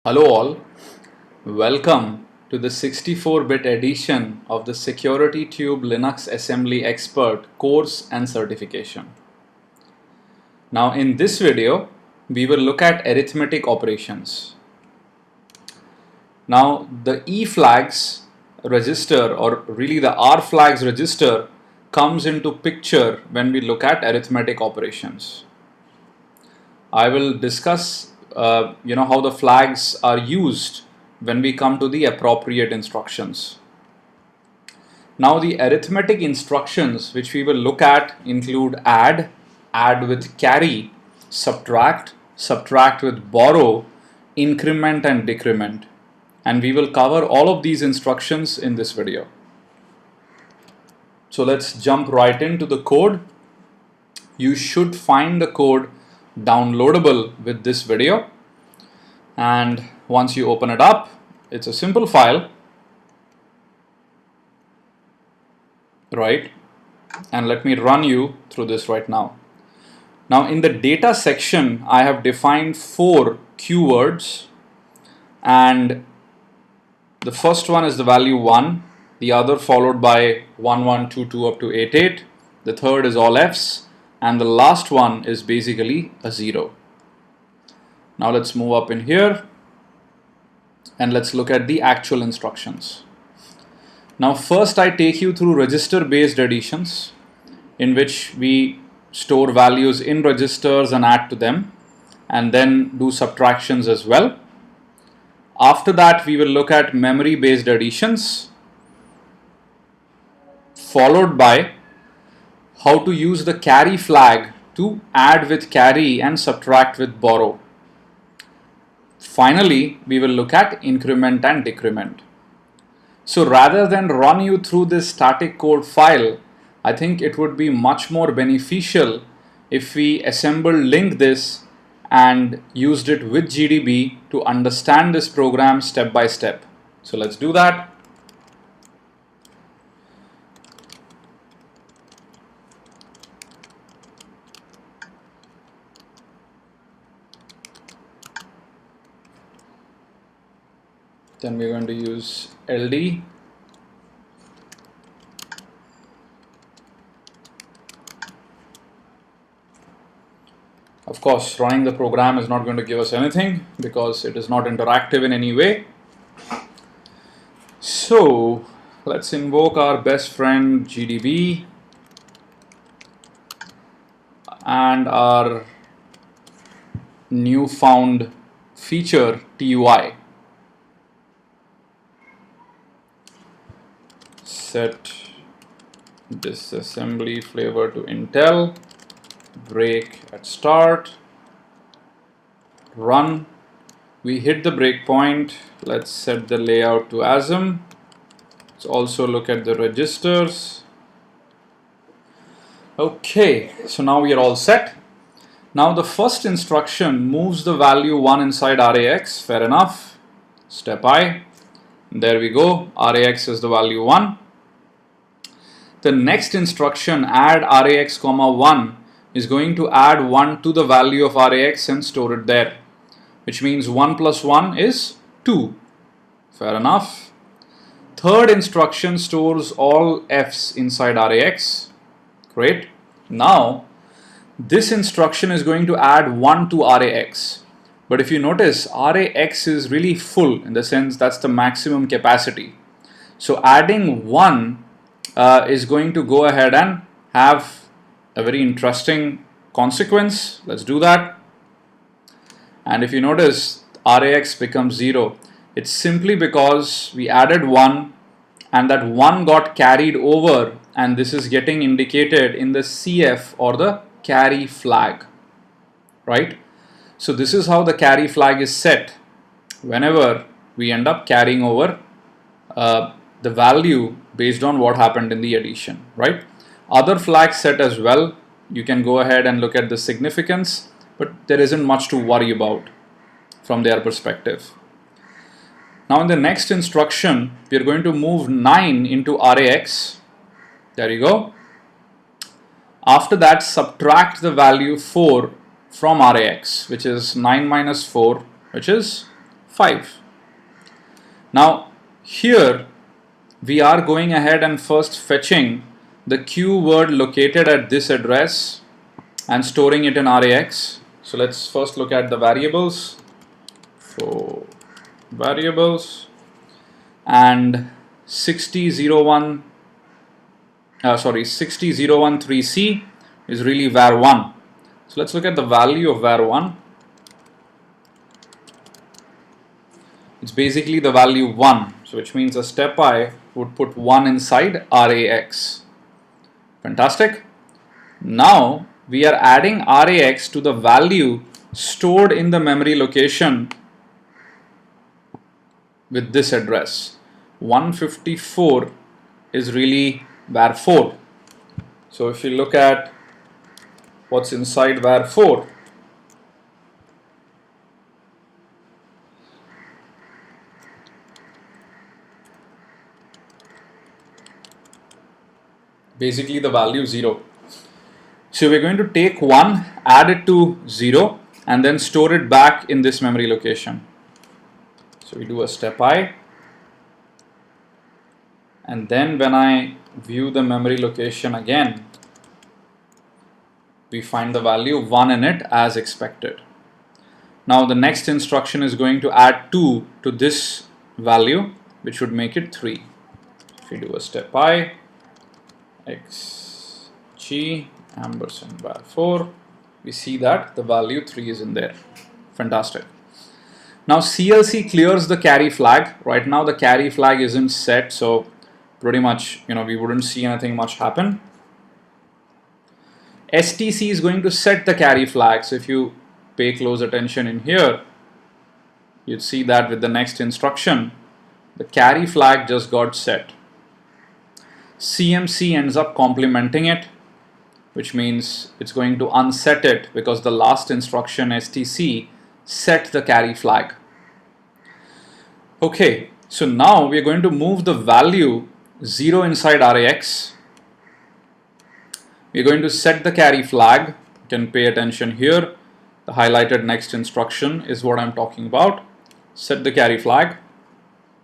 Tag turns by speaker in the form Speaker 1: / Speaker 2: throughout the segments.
Speaker 1: Hello all, welcome to the 64-bit edition of the Security Tube Linux Assembly Expert course and certification. Now in this video, we will look at arithmetic operations. Now the E flags register, or really the R flags register, comes into picture when we look at arithmetic operations. I will discuss how the flags are used when we come to the appropriate instructions. Now the arithmetic instructions which we will look at include add with carry, subtract with borrow, increment and decrement. And we will cover all of these instructions in this video. So let's jump right into the code. You should find the code downloadable with this video, and once you open it up, it's a simple file, right? And let me run you through this right now. Now in the data section, I have defined 4 keywords, and the first one is the value 1, the other followed by 1 1 2 2 up to 8 8, the third is all F's, and the last one is basically a 0. Now let's move up in here and let's look at the actual instructions. Now first I take you through register based additions, in which we store values in registers and add to them, and then do subtractions as well. After that we will look at memory based additions, followed by how to use the carry flag to add with carry and subtract with borrow. Finally, we will look at increment and decrement. So rather than run you through this static code file, I think it would be much more beneficial if we link this and used it with GDB to understand this program step by step. So let's do that. Then we're going to use LD. Of course, running the program is not going to give us anything because it is not interactive in any way. So let's invoke our best friend GDB and our newfound feature TUI. Set disassembly flavor to Intel, break at start, run. We hit the breakpoint. Let's set the layout to ASM. Let's also look at the registers. Okay, so now we are all set. Now the first instruction moves the value 1 inside RAX. Fair enough. Step I. There we go. RAX is the value 1. The next instruction, add RAX, 1, is going to add 1 to the value of RAX and store it there, which means 1 plus 1 is 2. Fair enough. Third instruction stores all F's inside RAX. Great. Now, this instruction is going to add 1 to RAX. But if you notice, RAX is really full, in the sense that's the maximum capacity. So adding 1 is going to go ahead and have a very interesting consequence. Let's do that. And if you notice, RAX becomes 0. It's simply because we added 1 and that 1 got carried over, and this is getting indicated in the CF, or the carry flag, right? So this is how the carry flag is set whenever we end up carrying over the value based on what happened in the addition, right? Other flags set as well. You can go ahead and look at the significance, but there isn't much to worry about from their perspective. Now in the next instruction, we are going to move 9 into RAX. There you go. After that, subtract the value 4 from RAX, which is 9 minus 4, which is 5. Now here we are going ahead and first fetching the Q word located at this address and storing it in RAX. So let's first look at the variables. So variables, and 60013C is really var1. So let's look at the value of var1. It's basically the value 1, so which means a step I would put 1 inside RAX. Fantastic. Now we are adding RAX to the value stored in the memory location with this address. 154 is really var4. So if you look at what's inside var4, basically the value 0. So we're going to take 1, add it to 0, and then store it back in this memory location. So we do a step I, and then when I view the memory location again, we find the value 1 in it as expected. Now the next instruction is going to add 2 to this value, which would make it 3. If we do a step I, xg ampersand var4, we see that the value 3 is in there. Fantastic. Now CLC clears the carry flag. Right now the carry flag isn't set, so pretty much, we wouldn't see anything much happen. STC is going to set the carry flag. So if you pay close attention in here, you'd see that with the next instruction, the carry flag just got set. CMC ends up complementing it, which means it's going to unset it because the last instruction STC set the carry flag. Okay, so now we're going to move the value 0 inside RAX. We're going to set the carry flag. You can pay attention here. The highlighted next instruction is what I'm talking about. Set the carry flag.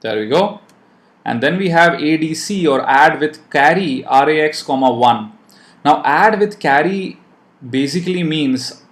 Speaker 1: There we go. And then we have ADC, or add with carry RAX, 1. Now add with carry basically means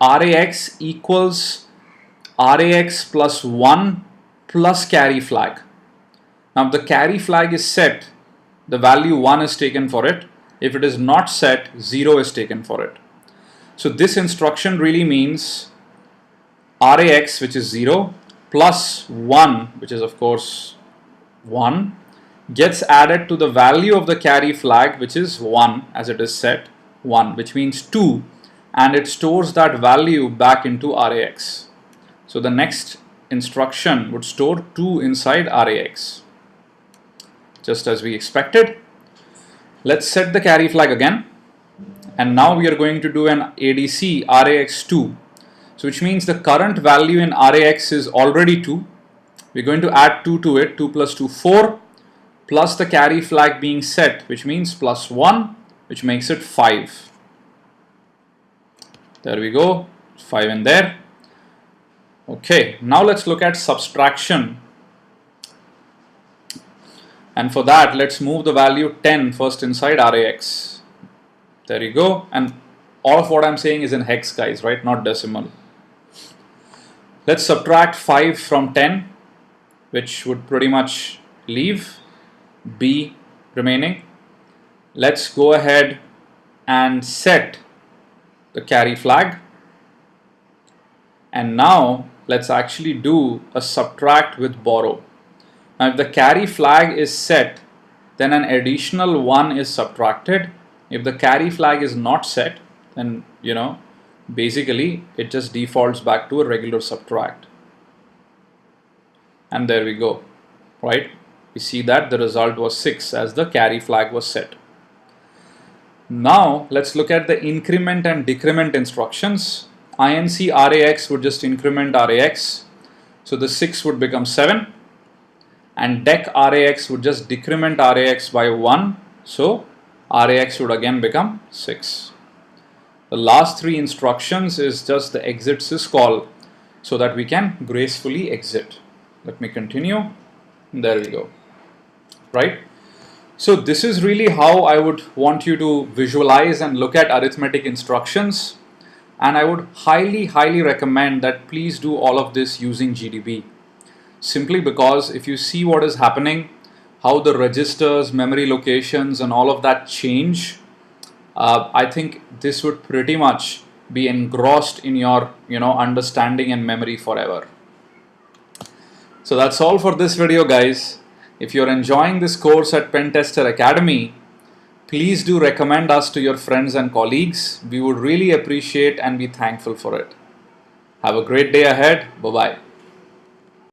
Speaker 1: RAX equals RAX plus 1 plus carry flag. Now if the carry flag is set, the value 1 is taken for it. If it is not set, 0 is taken for it. So this instruction really means RAX, which is 0, plus 1, which is of course 1, gets added to the value of the carry flag, which is 1, as it is set 1, which means 2, and it stores that value back into RAX. So the next instruction would store 2 inside RAX, just as we expected. Let's set the carry flag again, and now we are going to do an ADC RAX2, so which means the current value in RAX is already 2. We're going to add 2 to it. 2 plus 2, 4, plus the carry flag being set, which means plus 1, which makes it 5. There we go, 5 in there. Okay, now let's look at subtraction. And for that, let's move the value 10 first inside RAX. There you go. And all of what I'm saying is in hex, guys, right? Not decimal. Let's subtract 5 from 10, which would pretty much leave B remaining. Let's go ahead and set the carry flag. And now let's actually do a subtract with borrow. Now if the carry flag is set, then an additional 1 is subtracted. If the carry flag is not set, then basically it just defaults back to a regular subtract. And there we go, right? We see that the result was 6 as the carry flag was set. Now let's look at the increment and decrement instructions. INC RAX would just increment RAX, so the 6 would become 7, and dec RAX would just decrement RAX by 1, so RAX would again become 6. The last 3 instructions is just the exit syscall, so that we can gracefully exit. Let me continue. There we go. Right? So this is really how I would want you to visualize and look at arithmetic instructions. And I would highly recommend that please do all of this using GDB. Simply because if you see what is happening, how the registers, memory locations and all of that change, I think this would pretty much be engrossed in your understanding and memory forever. So that's all for this video, guys. If you're enjoying this course at Pen Tester Academy, please do recommend us to your friends and colleagues. We would really appreciate and be thankful for it. Have a great day ahead. Bye-bye.